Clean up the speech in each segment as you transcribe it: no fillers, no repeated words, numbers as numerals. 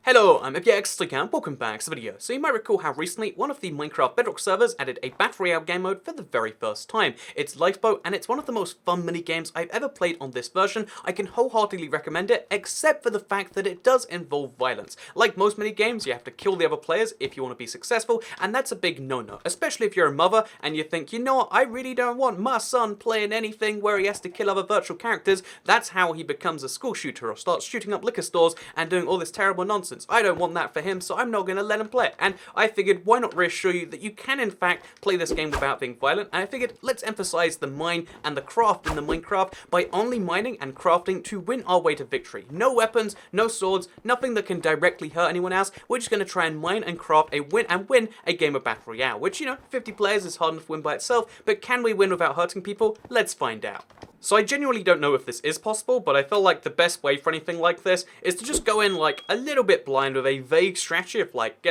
Hello, I'm Elgato, welcome back to the video. So you might recall how recently one of the Minecraft Bedrock servers added a Battle Royale game mode for the very first time. It's Lifeboat, and it's one of the most fun mini games I've ever played on this version. I can wholeheartedly recommend it, except for the fact that it does involve violence. Like most mini games, you have to kill the other players if you want to be successful, and that's a big no-no, especially if you're a mother and you think, you know what, I really don't want my son playing anything where he has to kill other virtual characters. That's how he becomes a school shooter or starts shooting up liquor stores and doing all this terrible nonsense. I don't want that for him, so I'm not going to let him play it. And I figured, why not reassure you that you can in fact play this game without being violent, and I figured, let's emphasize the mine and the craft in the Minecraft by only mining and crafting to win our way to victory. No weapons, no swords, nothing that can directly hurt anyone else. We're just going to try and mine and craft a win a game of Battle Royale, which, 50 players is hard enough to win by itself, but can we win without hurting people? Let's find out. So I genuinely don't know if this is possible, but I feel like the best way for anything like this is to just go in like a little bit blind with a vague strategy of like,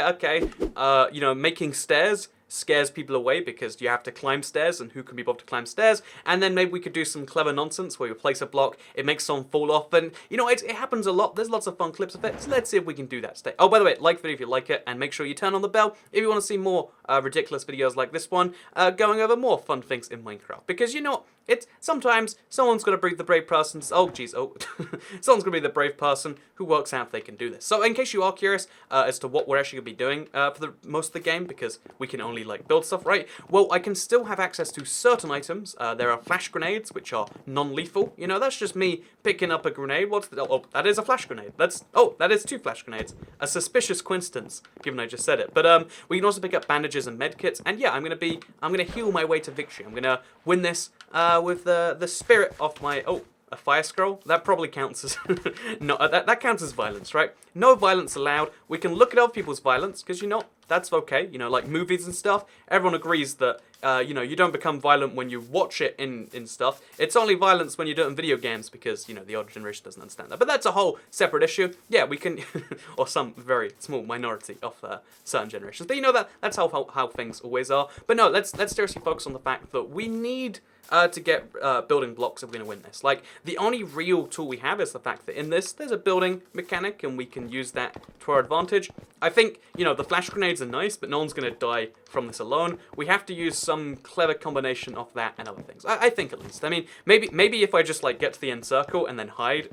making stairs scares people away because you have to climb stairs, and who can be bothered to climb stairs? And then maybe we could do some clever nonsense where you place a block, it makes someone fall off, and it happens a lot. There's lots of fun clips of it, so let's see if we can do that today. Oh, by the way, like the video if you like it, and make sure you turn on the bell if you want to see more ridiculous videos like this one, going over more fun things in Minecraft. Because it's sometimes someone's got to be the brave person. Someone's going to be the brave person who works out if they can do this. So in case you are curious as to what we're actually going to be doing for the most of the game, because we can only build stuff, right? Well, I can still have access to certain items. There are flash grenades, which are non-lethal. That's just me picking up a grenade. Oh, that is a flash grenade. That is 2 flash grenades. A suspicious coincidence, given I just said it. But we can also pick up bandages and medkits. And yeah, I'm gonna heal my way to victory. I'm gonna win this with the spirit of my a fire scroll. That probably counts as no. That counts as violence, right? No violence allowed. We can look at other people's violence because that's okay. Like movies and stuff. Everyone agrees that you don't become violent when you watch it in stuff. It's only violence when you do it in video games because the older generation doesn't understand that. But that's a whole separate issue. Yeah, we can, or some very small minority of certain generations. But that's how things always are. But no, let's seriously focus on the fact that we need to get building blocks if we're going to win this. Like, the only real tool we have is the fact that in this, there's a building mechanic, and we can use that to our advantage. I think, the flash grenades are nice, but no one's going to die from this alone. We have to use some clever combination of that and other things. I think, at least. I mean, maybe if I just, get to the end circle and then hide,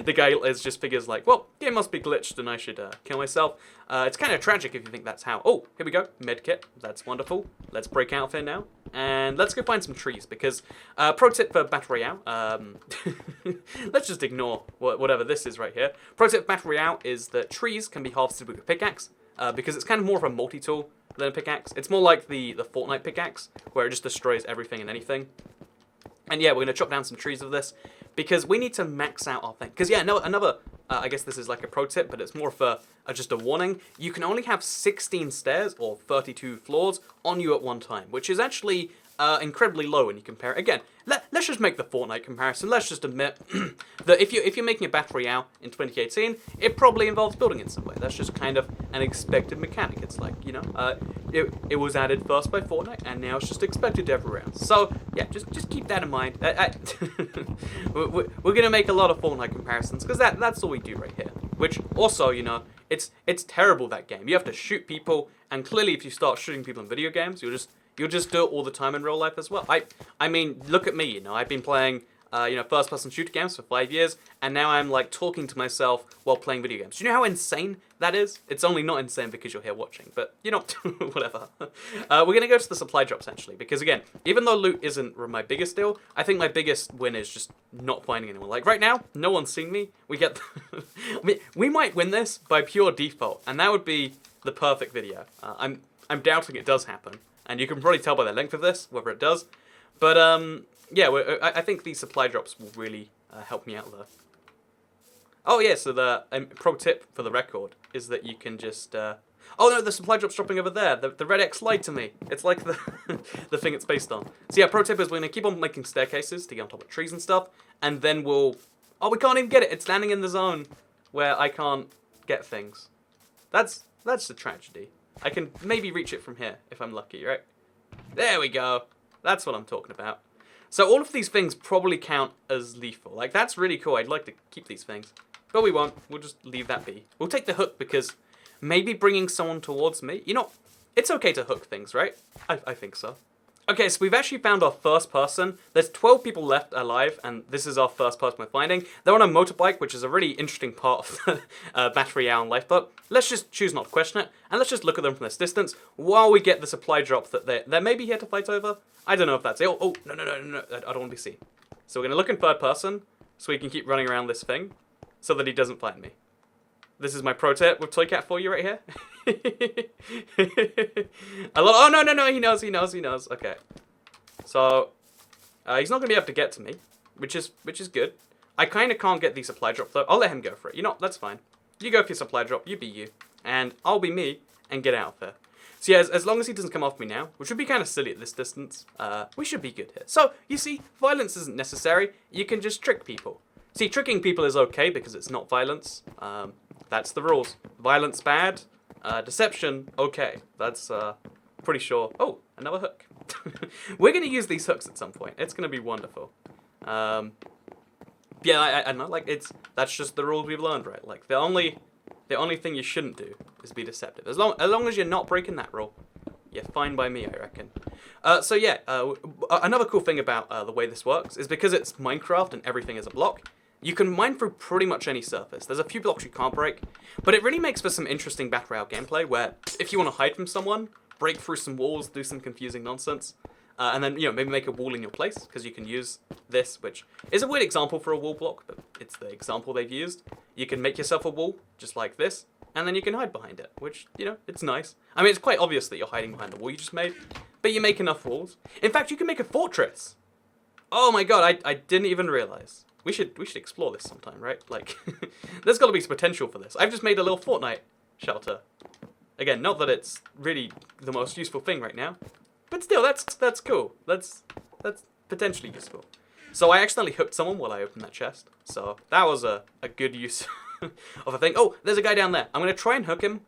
the guy just figures, well, game must be glitched and I should kill myself. It's kind of tragic if you think that's how. Oh, here we go. Medkit. That's wonderful. Let's break out of here now. And let's go find some trees, because pro tip for Battle Royale, let's just ignore whatever this is right here. Pro tip for Battle Royale is that trees can be harvested with a pickaxe, because it's kind of more of a multi-tool than a pickaxe. It's more like the Fortnite pickaxe, where it just destroys everything and anything. And yeah, we're going to chop down some trees with this, because we need to max out our thing. Because yeah, no, another, I guess this is like a pro tip, but it's more for just a warning. You can only have 16 stairs, or 32 floors, on you at one time, which is actually incredibly low when you compare it. Again, let's just make the Fortnite comparison. Let's just admit that if you're making a Battle Royale in 2018, it probably involves building in some way. That's just kind of an expected mechanic. It's like, it was added first by Fortnite, and now it's just expected everywhere else. So yeah, just keep that in mind. We're gonna make a lot of Fortnite comparisons, because that's all we do right here. Which also, it's terrible, that game. You have to shoot people, and clearly if you start shooting people in video games, you'll just do it all the time in real life as well. I mean, look at me, I've been playing, first-person shooter games for 5 years, and now I'm, talking to myself while playing video games. Do you know how insane that is? It's only not insane because you're here watching, but, whatever. We're going to go to the supply drops, actually, because, again, even though loot isn't my biggest deal, I think my biggest win is just not finding anyone. Like, right now, no one's seen me. We might win this by pure default, and that would be the perfect video. I'm doubting it does happen. And you can probably tell by the length of this whether it does. But, yeah, I think these supply drops will really help me out there. Oh, yeah, so the pro tip for the record is that you can just... oh, no, the supply drop's dropping over there. The red X lied to me. It's like the the thing it's based on. So, yeah, pro tip is we're going to keep on making staircases to get on top of trees and stuff. And then we'll... Oh, we can't even get it. It's landing in the zone where I can't get things. That's a tragedy. I can maybe reach it from here, if I'm lucky, right? There we go. That's what I'm talking about. So all of these things probably count as lethal. That's really cool. I'd like to keep these things. But we won't. We'll just leave that be. We'll take the hook because maybe bringing someone towards me... You know, it's okay to hook things, right? I think so. Okay, so we've actually found our first person. There's 12 people left alive, and this is our first person we're finding. They're on a motorbike, which is a really interesting part of the Battle Royale and Lifeboat. Let's just choose not to question it, and let's just look at them from this distance while we get the supply drop that they're maybe here to fight over. I don't know if that's it. Oh, no, I don't want to be seen. So we're going to look in third person, so we can keep running around this thing, so that he doesn't find me. This is my pro tip with Toy Cat for you right here. Oh, no, he knows. Okay. So, he's not going to be able to get to me, which is good. I kind of can't get the supply drop, though. I'll let him go for it. You know, that's fine. You go for your supply drop, you be you, and I'll be me, and get out of there. So yeah, as long as he doesn't come off me now, which would be kind of silly at this distance, we should be good here. So, you see, violence isn't necessary. You can just trick people. See, tricking people is okay because it's not violence. That's the rules. Violence, bad. Deception, okay. That's pretty sure. Oh, another hook. We're going to use these hooks at some point. It's going to be wonderful. Yeah, I know. Like that's just the rules we've learned, right? Like the only thing you shouldn't do is be deceptive. As long as you're not breaking that rule, you're fine by me, I reckon. So yeah, another cool thing about the way this works is because it's Minecraft and everything is a block. You can mine through pretty much any surface. There's a few blocks you can't break, but it really makes for some interesting Battle Royale gameplay where if you want to hide from someone, break through some walls, do some confusing nonsense, and then, you know, maybe make a wall in your place, because you can use this, which is a weird example for a wall block, but it's the example they've used. You can make yourself a wall, just like this, and then you can hide behind it, which, you know, it's nice. I mean, it's quite obvious that you're hiding behind the wall you just made, but you make enough walls. In fact, you can make a fortress. Oh my god, I didn't even realize. We should explore this sometime, right? Like, there's got to be some potential for this. I've just made a little Fortnite shelter. Again, not that it's really the most useful thing right now, but still, that's cool. That's potentially useful. So I accidentally hooked someone while I opened that chest. So that was a good use of a thing. Oh, there's a guy down there. I'm gonna try and hook him,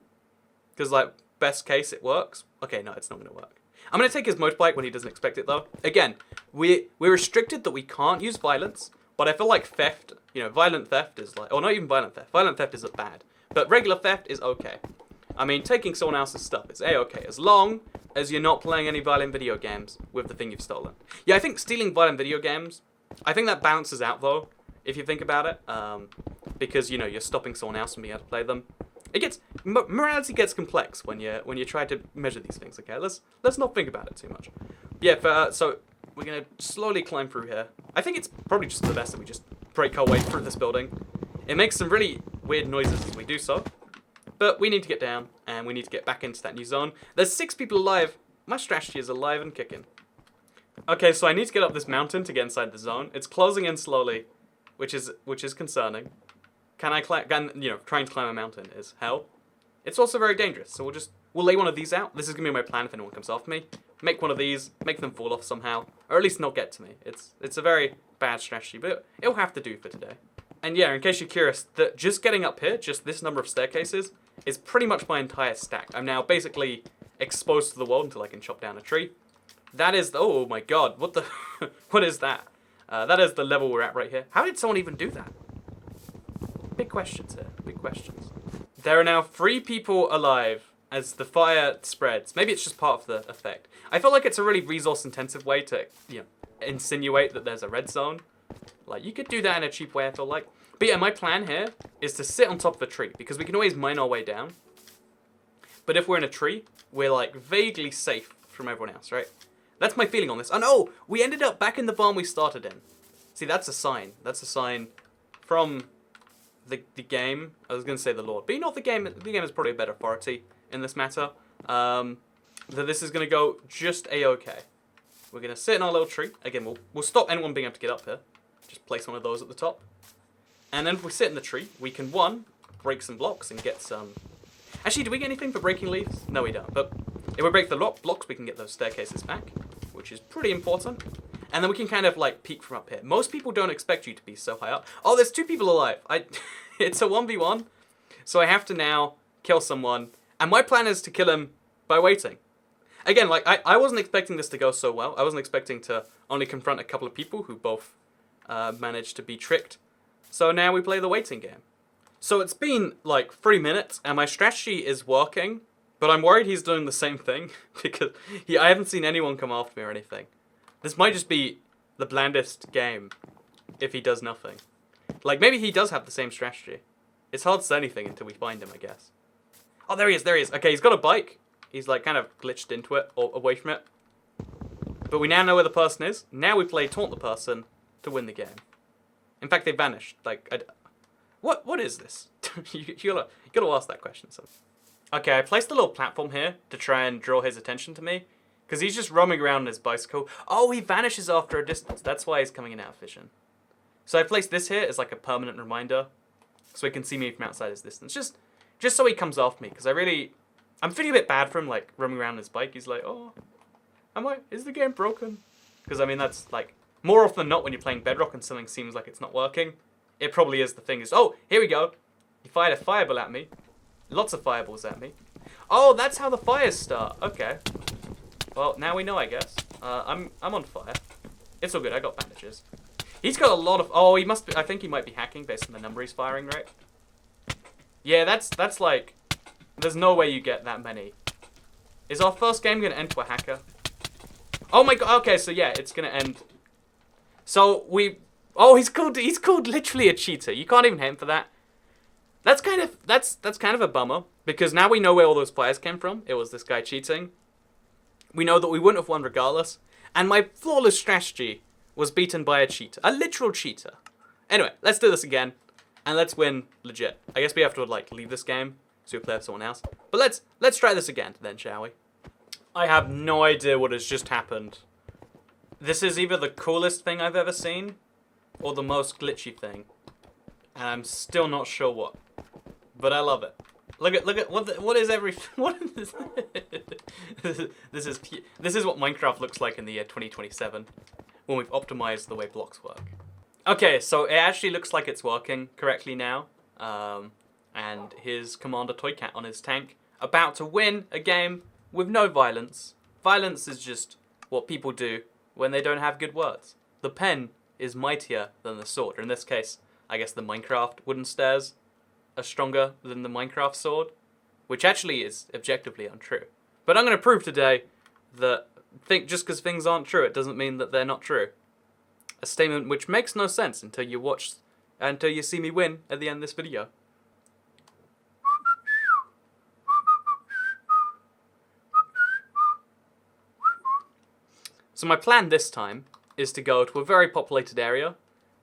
because like best case it works. Okay, no, it's not gonna work. I'm gonna take his motorbike when he doesn't expect it though. Again, we're restricted that we can't use violence. But I feel like theft, you know, violent theft is like... Or not even violent theft. Violent theft isn't bad. But regular theft is okay. I mean, taking someone else's stuff is A-okay. As long as you're not playing any violent video games with the thing you've stolen. Yeah, I think stealing violent video games... I think that balances out, though, if you think about it. Because, you know, you're stopping someone else from being able to play them. It gets... Morality gets complex when you try to measure these things, okay? Let's not think about it too much. Yeah, so... We're going to slowly climb through here. I think it's probably just the best that we just break our way through this building. It makes some really weird noises as we do so. But we need to get down, and we need to get back into that new zone. There's 6 people alive. My strategy is alive and kicking. Okay, so I need to get up this mountain to get inside the zone. It's closing in slowly, which is concerning. Can I climb? You know, trying to climb a mountain is hell. It's also very dangerous, so we'll lay one of these out. This is going to be my plan if anyone comes after me. Make one of these, make them fall off somehow, or at least not get to me. It's a very bad strategy, but it'll have to do for today. And yeah, in case you're curious, that just getting up here, just this number of staircases, is pretty much my entire stack. I'm now basically exposed to the world until I can chop down a tree. That is oh my god, what the, what is that? That is the level we're at right here. How did someone even do that? Big questions here, big questions. There are now 3 people alive as the fire spreads. Maybe it's just part of the effect. I feel like it's a really resource-intensive way to, you know, insinuate that there's a red zone. Like, you could do that in a cheap way, I feel like. But yeah, my plan here is to sit on top of a tree, because we can always mine our way down. But if we're in a tree, we're, like, vaguely safe from everyone else, right? That's my feeling on this. And oh, we ended up back in the barn we started in. See, that's a sign. That's a sign from the game. I was going to say the Lord. But you know, the game is probably a better authority in this matter. That this is going to go just A-okay. We're going to sit in our little tree. Again, we'll stop anyone being able to get up here. Just place one of those at the top. And then if we sit in the tree, we can, 1, break some blocks and get some... Actually, do we get anything for breaking leaves? No, we don't. But if we break the blocks, we can get those staircases back, which is pretty important. And then we can kind of, like, peek from up here. Most people don't expect you to be so high up. Oh, there's 2 people alive. It's a 1v1. So I have to now kill someone. And my plan is to kill him by waiting. Again, like, I wasn't expecting this to go so well. I wasn't expecting to only confront a couple of people who both managed to be tricked. So now we play the waiting game. So it's been like 3 minutes and my strategy is working, but I'm worried he's doing the same thing because I haven't seen anyone come after me or anything. This might just be the blandest game if he does nothing. Like, maybe he does have the same strategy. It's hard to say anything until we find him, I guess. Oh, there he is, there he is. Okay, he's got a bike. He's like kind of glitched into it or away from it. But we now know where the person is. Now we play taunt the person to win the game. In fact, they vanished. Like, what is this? you gotta ask that question. So. Okay, I placed a little platform here to try and draw his attention to me. Because he's just roaming around on his bicycle. Oh, he vanishes after a distance. That's why he's coming in out of vision. So I placed this here as like a permanent reminder. So he can see me from outside his distance. Just so he comes after me. Because I'm feeling a bit bad for him, like, roaming around on his bike. He's like, oh, is the game broken? Because, I mean, that's, like, more often than not when you're playing Bedrock and something seems like it's not working. It probably is the thing. Oh, here we go. He fired a fireball at me. Lots of fireballs at me. Oh, that's how the fires start. Okay. Well, now we know, I guess. I'm on fire. It's all good. I got bandages. He's got a lot of... Oh, he must be... I think he might be hacking based on the number he's firing, right? Yeah, that's like... There's no way you get that many. Is our first game going to end to a hacker? Oh my god, okay, so yeah, it's going to end... So, Oh, he's called literally a cheater. You can't even hate him for that. That's kind of a bummer. Because now we know where all those fires came from. It was this guy cheating. We know that we wouldn't have won regardless. And my flawless strategy was beaten by a cheater. A literal cheater. Anyway, let's do this again. And let's win legit. I guess we have to, like, leave this game. So we play with someone else. But let's try this again then, shall we? I have no idea what has just happened. This is either the coolest thing I've ever seen, or the most glitchy thing. And I'm still not sure what. But I love it. Look at what is every what is this is what Minecraft looks like in the year 2027 when we've optimized the way blocks work. Okay, so it actually looks like it's working correctly now. And his Commander Toycat on his tank about to win a game with no violence. Violence is just what people do when they don't have good words. The pen is mightier than the sword. Or in this case, I guess the Minecraft wooden stairs are stronger than the Minecraft sword, which actually is objectively untrue. But I'm going to prove today that just because things aren't true, it doesn't mean that they're not true. A statement which makes no sense until you see me win at the end of this video. So my plan this time is to go to a very populated area,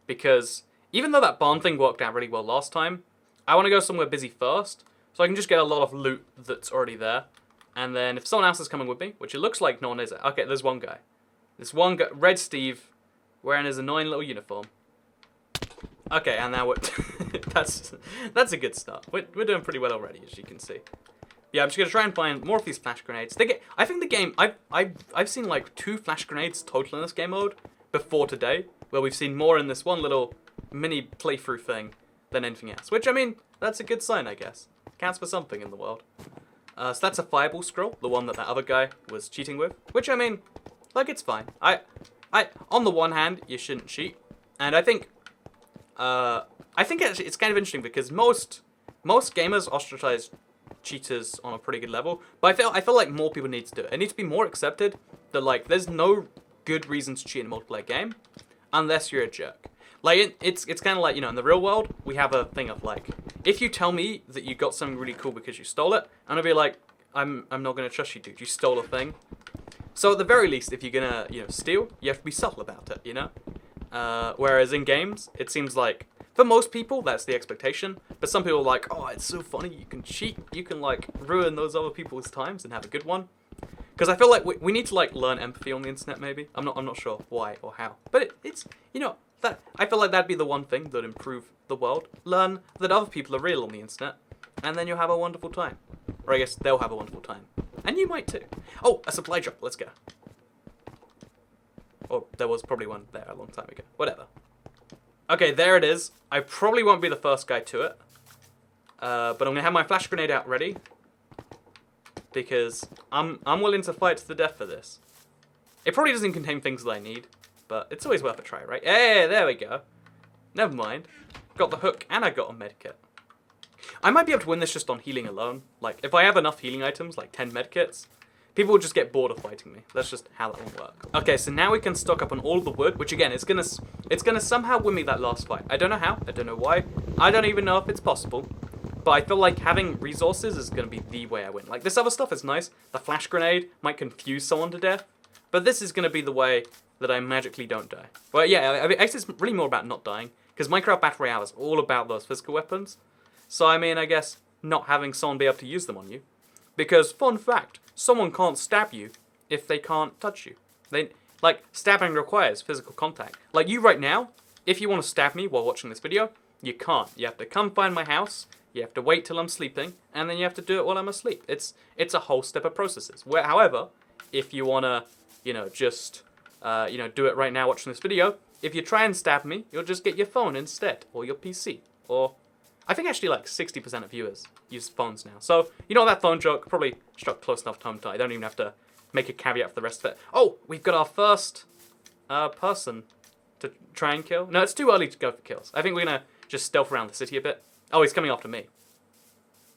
because even though that barn thing worked out really well last time, I want to go somewhere busy first, so I can just get a lot of loot that's already there. And then if someone else is coming with me, which it looks like no one is. Okay, there's one guy. This one guy, Red Steve, wearing his annoying little uniform. Okay, and now we're... that's a good start. We're doing pretty well already, as you can see. Yeah, I'm just gonna try and find more of these flash grenades. I think the game... I've seen like 2 flash grenades total in this game mode before today, where we've seen more in this one little mini playthrough thing than anything else. Which, I mean, that's a good sign, I guess. Counts for something in the world. So that's a fireball scroll, the one that other guy was cheating with. Which, I mean, like, it's fine. On the one hand, you shouldn't cheat. And I think actually it's kind of interesting because most gamers ostracize cheaters on a pretty good level. But I feel like more people need to do it. It needs to be more accepted that, like, there's no good reason to cheat in a multiplayer game unless you're a jerk. Like, it's kind of like, you know, in the real world, we have a thing of, like, if you tell me that you got something really cool because you stole it, I'm gonna be like, I'm not gonna trust you, dude. You stole a thing. So at the very least, if you're gonna, you know, steal, you have to be subtle about it, you know? Whereas in games, it seems like, for most people, that's the expectation. But some people are like, oh, it's so funny, you can cheat. You can, like, ruin those other people's times and have a good one. Because I feel like we need to, like, learn empathy on the internet, maybe. I'm not sure why or how. But it's, you know, I feel like that'd be the one thing that'd improve the world. Learn that other people are real on the internet, and then you'll have a wonderful time. Or I guess they'll have a wonderful time. And you might too. Oh, a supply drop. Let's go. Or there was probably one there a long time ago. Whatever. Okay, there it is. I probably won't be the first guy to it. But I'm going to have my flash grenade out ready. Because I'm willing to fight to the death for this. It probably doesn't contain things that I need. But it's always worth a try, right? Hey, there we go. Never mind. Got the hook and I got a medkit. I might be able to win this just on healing alone. Like, if I have enough healing items, like 10 medkits, people will just get bored of fighting me. That's just how that will work. Okay, so now we can stock up on all the wood, which again, it's gonna somehow win me that last fight. I don't know how, I don't know why, I don't even know if it's possible. But I feel like having resources is gonna be the way I win. Like, this other stuff is nice. The flash grenade might confuse someone to death, but this is gonna be the way that I magically don't die. Well, yeah, I mean, it's really more about not dying, because Minecraft Battle Royale is all about those physical weapons. So, I mean, I guess not having someone be able to use them on you. Because, fun fact, someone can't stab you if they can't touch you. Like, stabbing requires physical contact. Like, you right now, if you want to stab me while watching this video, you can't. You have to come find my house, you have to wait till I'm sleeping, and then you have to do it while I'm asleep. It's a whole step of processes. However, if you want to, just, do it right now watching this video, if you try and stab me, you'll just get your phone instead, or your PC, or... I think actually like 60% of viewers use phones now. So, that phone joke probably struck close enough to home to I don't even have to make a caveat for the rest of it. Oh, we've got our first person to try and kill. No, it's too early to go for kills. I think we're going to just stealth around the city a bit. Oh, he's coming after me.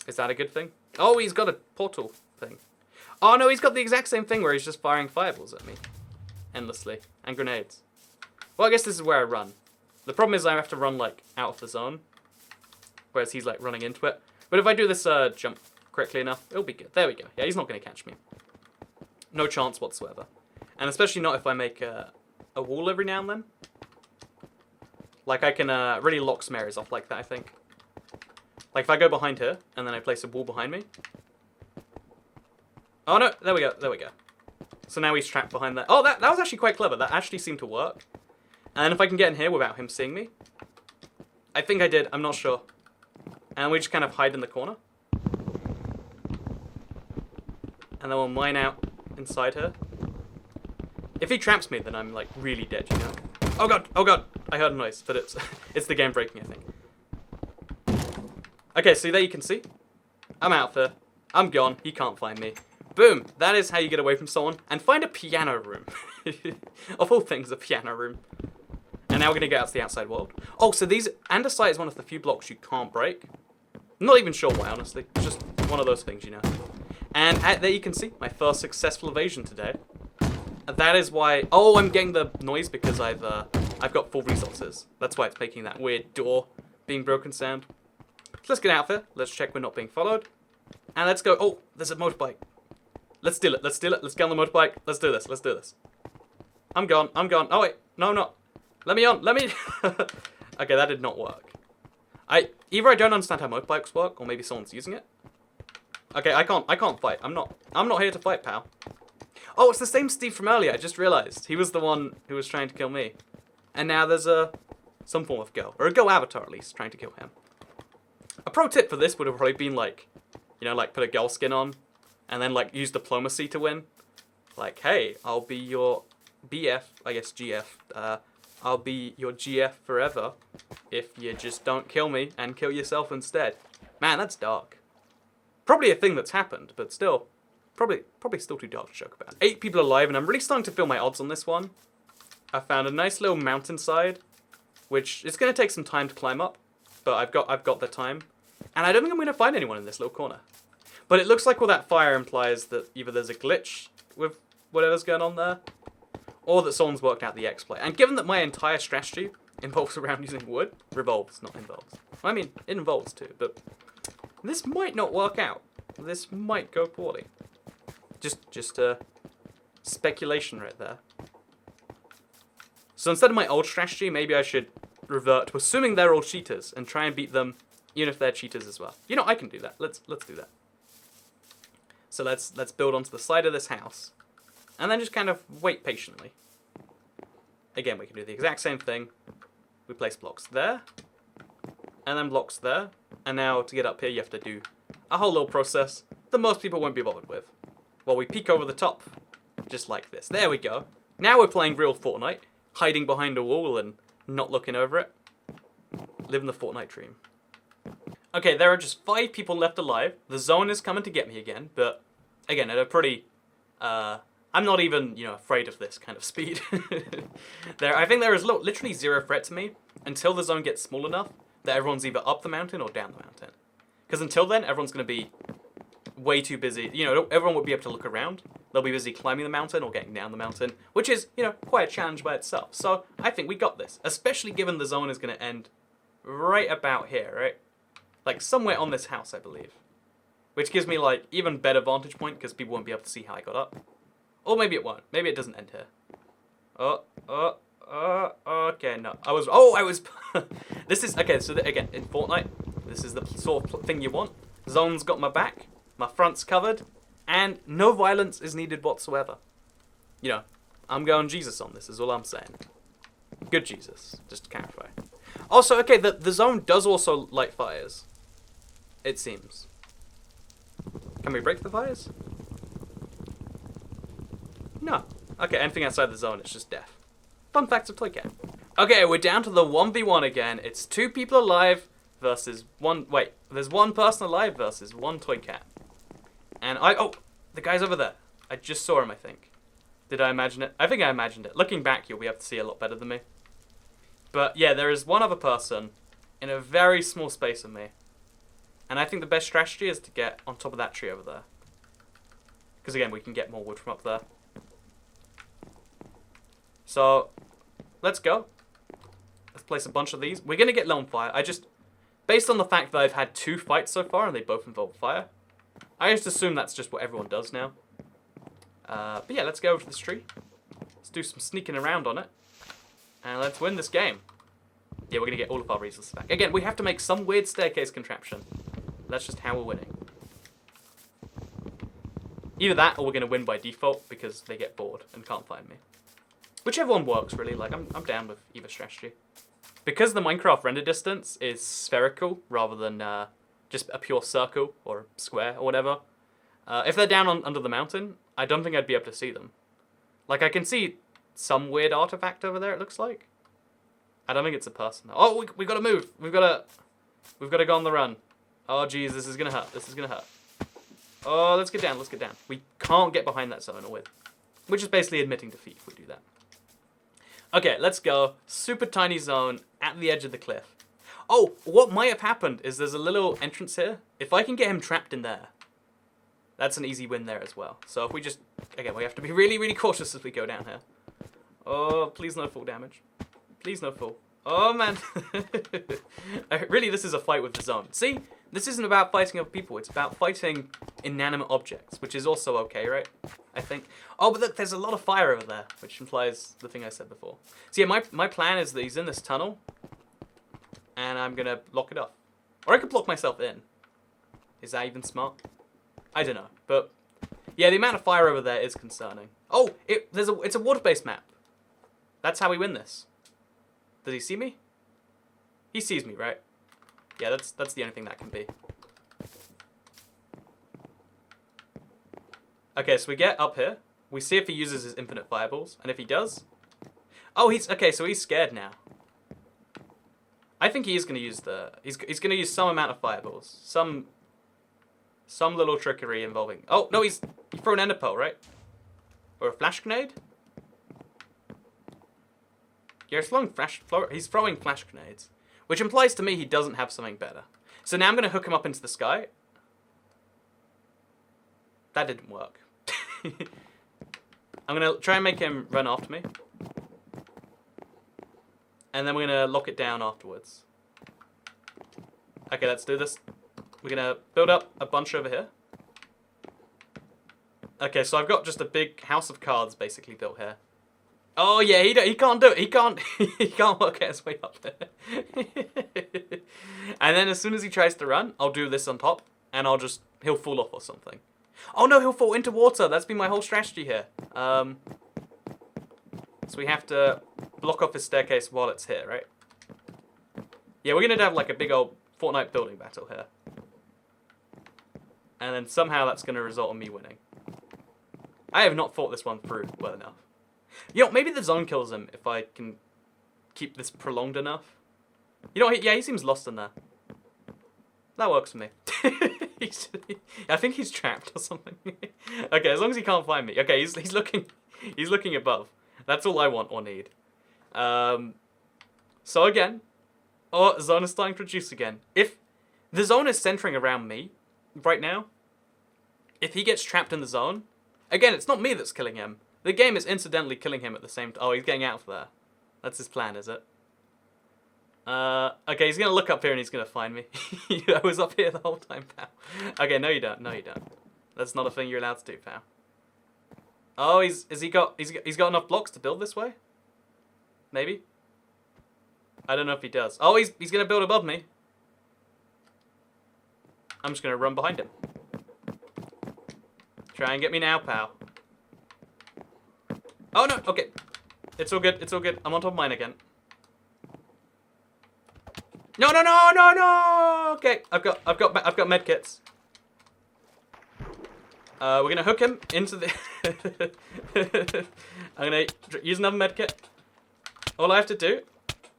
Is that a good thing? Oh, he's got a portal thing. Oh, no, he's got the exact same thing where he's just firing fireballs at me. Endlessly. And grenades. Well, I guess this is where I run. The problem is I have to run, like, out of the zone. Whereas he's like running into it. But if I do this jump correctly enough, it'll be good. There we go. Yeah, he's not going to catch me. No chance whatsoever. And especially not if I make a wall every now and then. Like, I can really lock some areas off like that, I think. Like, if I go behind here, and then I place a wall behind me. Oh, no. There we go. There we go. So now he's trapped behind that. Oh, that was actually quite clever. That actually seemed to work. And if I can get in here without him seeing me. I think I did. I'm not sure. And we just kind of hide in the corner. And then we'll mine out inside her. If he traps me, then I'm like really dead, Oh god, oh god. I heard a noise, but it's the game breaking, I think. Okay, so there you can see. I'm out there. I'm gone. He can't find me. Boom. That is how you get away from someone. And find a piano room. Of all things, a piano room. And now we're going to get out to the outside world. Oh, so andesite is one of the few blocks you can't break. I'm not even sure why, honestly. It's just one of those things, And there you can see my first successful evasion today. That is why... Oh, I'm getting the noise because I've got full resources. That's why it's making that weird door being broken sound. So let's get out there. Let's check we're not being followed. And let's go... Oh, there's a motorbike. Let's steal it. Let's steal it. Let's get on the motorbike. Let's do this. Let's do this. I'm gone. I'm gone. Oh, wait. No, no. Let me on. Let me... Okay, that did not work. Either I don't understand how motorbikes work, or maybe someone's using it. Okay, I can't fight. I'm not here to fight, pal. Oh, it's the same Steve from earlier. I just realized he was the one who was trying to kill me, and now there's some form of girl, or a girl avatar at least, trying to kill him. A pro tip for this would have probably been like, like put a girl skin on, and then like use diplomacy to win. Like, hey, I'll be your BF, I guess GF. I'll be your GF forever if you just don't kill me and kill yourself instead. Man, that's dark. Probably a thing that's happened, but still, probably still too dark to joke about. 8 people alive, and I'm really starting to feel my odds on this one. I found a nice little mountainside, which it's going to take some time to climb up, but I've got the time, and I don't think I'm going to find anyone in this little corner. But it looks like all that fire implies that either there's a glitch with whatever's going on there, or that someone's worked out the exploit. And given that my entire strategy involves around using wood, revolves, not involves. I mean, it involves too, but this might not work out. This might go poorly. Just speculation right there. So instead of my old strategy, maybe I should revert to assuming they're all cheaters and try and beat them, even if they're cheaters as well. I can do that. Let's do that. So let's build onto the side of this house. And then just kind of wait patiently. Again, we can do the exact same thing. We place blocks there. And then blocks there. And now to get up here, you have to do a whole little process that most people won't be bothered with. Well, we peek over the top. Just like this. There we go. Now we're playing real Fortnite. Hiding behind a wall and not looking over it. Living the Fortnite dream. Okay, there are just 5 people left alive. The zone is coming to get me again. But, again, at a pretty... I'm not even, afraid of this kind of speed. I think there is literally 0 threat to me until the zone gets small enough that everyone's either up the mountain or down the mountain. Because until then, everyone's going to be way too busy. You know, everyone would be able to look around. They'll be busy climbing the mountain or getting down the mountain, which is, you know, quite a challenge by itself. So I think we got this, especially given the zone is going to end right about here, right? Like somewhere on this house, I believe. Which gives me, like, even better vantage point because people won't be able to see how I got up. Or maybe it won't. Maybe it doesn't end here. Okay, no. I was... This is... Okay, so again, in Fortnite, this is the sort of thing you want. Zone's got my back, my front's covered, and no violence is needed whatsoever. You know, I'm going Jesus on this, is all I'm saying. Good Jesus, just to clarify. Also, okay, the zone does also light fires. It seems. Can we break the fires? No. Okay, anything outside the zone, it's just death. Fun facts of Toy Cat. Okay, we're down to the 1v1 again. It's 2 people alive versus one... Wait, there's 1 person alive versus 1 Toy Cat. And oh, the guy's over there. I just saw him, I think. Did I imagine it? I think I imagined it. Looking back, you'll be able to see a lot better than me. But yeah, there is 1 other person in a very small space of me. And I think the best strategy is to get on top of that tree over there. Because again, we can get more wood from up there. So, let's go. Let's place a bunch of these. We're going to get low on fire. Based on the fact that I've had 2 fights so far and they both involve fire, I just assume that's just what everyone does now. But yeah, let's go over to this tree. Let's do some sneaking around on it. And let's win this game. Yeah, we're going to get all of our resources back. Again, we have to make some weird staircase contraption. That's just how we're winning. Either that or we're going to win by default because they get bored and can't find me. Whichever one works, really. Like, I'm down with either strategy. Because the Minecraft render distance is spherical rather than just a pure circle or square or whatever, if they're down under the mountain, I don't think I'd be able to see them. Like, I can see some weird artifact over there, it looks like. I don't think it's a person. Oh, we got to move. We've got to go on the run. Oh, jeez, this is going to hurt. This is going to hurt. Oh, let's get down. Let's get down. We can't get behind that zone, which is basically admitting defeat if we do that. Okay, let's go. Super tiny zone at the edge of the cliff. Oh, what might have happened is there's a little entrance here. If I can get him trapped in there, that's an easy win there as well. So if we just... Again, we have to be really, really cautious as we go down here. Oh, please no full damage. Please no full. Oh, man. Really, this is a fight with the zone. See? This isn't about fighting other people. It's about fighting inanimate objects, which is also okay, right? I think. Oh, but look, there's a lot of fire over there, which implies the thing I said before. So yeah, my plan is that he's in this tunnel, and I'm going to block it off. Or I could block myself in. Is that even smart? I don't know. But yeah, the amount of fire over there is concerning. Oh, it's a water-based map. That's how we win this. Does he see me? He sees me, right? Yeah, that's the only thing that can be. Okay, so we get up here. We see if he uses his infinite fireballs, and if he does... Oh, okay, so he's scared now. I think he is going to use he's going to use some amount of fireballs. Some little trickery involving... Oh, no, he threw an ender pearl, right? Or a flash grenade? Yeah, he's throwing flash grenades. Which implies to me he doesn't have something better. So now I'm going to hook him up into the sky. That didn't work. I'm going to try and make him run after me. And then we're going to lock it down afterwards. Okay, let's do this. We're going to build up a bunch over here. Okay, so I've got just a big house of cards basically built here. Oh yeah, he can't do it. He can't work his way up there. And then as soon as he tries to run, I'll do this on top, and he'll fall off or something. Oh no, he'll fall into water. That's been my whole strategy here. So we have to block off his staircase while it's here, right? Yeah, we're gonna have like a big old Fortnite building battle here. And then somehow that's gonna result in me winning. I have not thought this one through well enough. You know, maybe the zone kills him if I can keep this prolonged enough. You know, yeah, he seems lost in there. That works for me. I think he's trapped or something. Okay, as long as he can't find me. Okay, he's looking above. That's all I want or need. So again, zone is starting to reduce again. If The zone is centering around me right now. If he gets trapped in the zone, again, it's not me that's killing him. The game is incidentally killing him at the same time. Oh, he's getting out of there. That's his plan, is it? Okay, he's gonna look up here and he's gonna find me. I was up here the whole time, pal. Okay, no you don't. No you don't. That's not a thing you're allowed to do, pal. Oh, he's got enough blocks to build this way? Maybe? I don't know if he does. Oh, he's gonna build above me. I'm just gonna run behind him. Try and get me now, pal. Oh no, okay. It's all good, it's all good. I'm on top of mine again. No, no, no, no, no! Okay, I've got med kits. We're gonna hook him into the I'm gonna use another med kit. All I have to do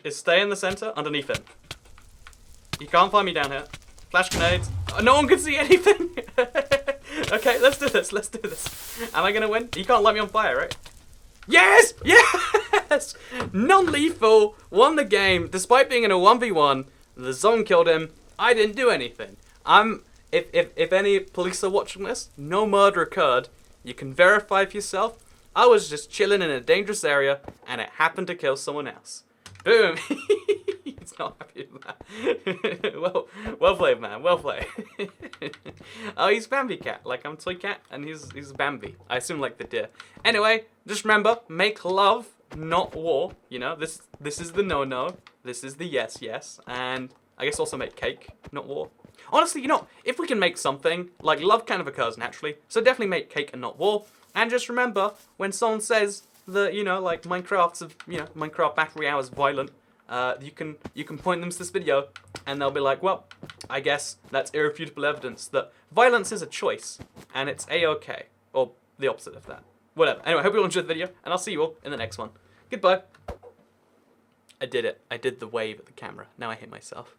is stay in the center underneath him. He can't find me down here. Flash grenades. Oh, no one can see anything. Okay, let's do this. Let's do this. Am I gonna win? You can't light me on fire, right? Yes! Yes! Non-lethal. Won the game. Despite being in a 1v1, the zone killed him. I didn't do anything. If any police are watching this, no murder occurred. You can verify for yourself. I was just chilling in a dangerous area, and it happened to kill someone else. Boom! He's not happy with that. Well played, man. Well played. Oh, he's Bambi cat. Like I'm Toy Cat, and he's Bambi. I assume like the deer. Anyway, just remember, make love, not war. You know, this is the no-no. This is the yes, and I guess also make cake, not war. Honestly, you know, if we can make something, like love kind of occurs naturally, so definitely make cake and not war. And just remember, when someone says that, you know, like Minecraft Battle Royale is violent, you can point them to this video, and they'll be like, well, I guess that's irrefutable evidence that violence is a choice, and it's a-okay, or the opposite of that. Whatever. Anyway, I hope you all enjoyed the video, and I'll see you all in the next one. Goodbye. I did it. I did the wave at the camera. Now I hit myself.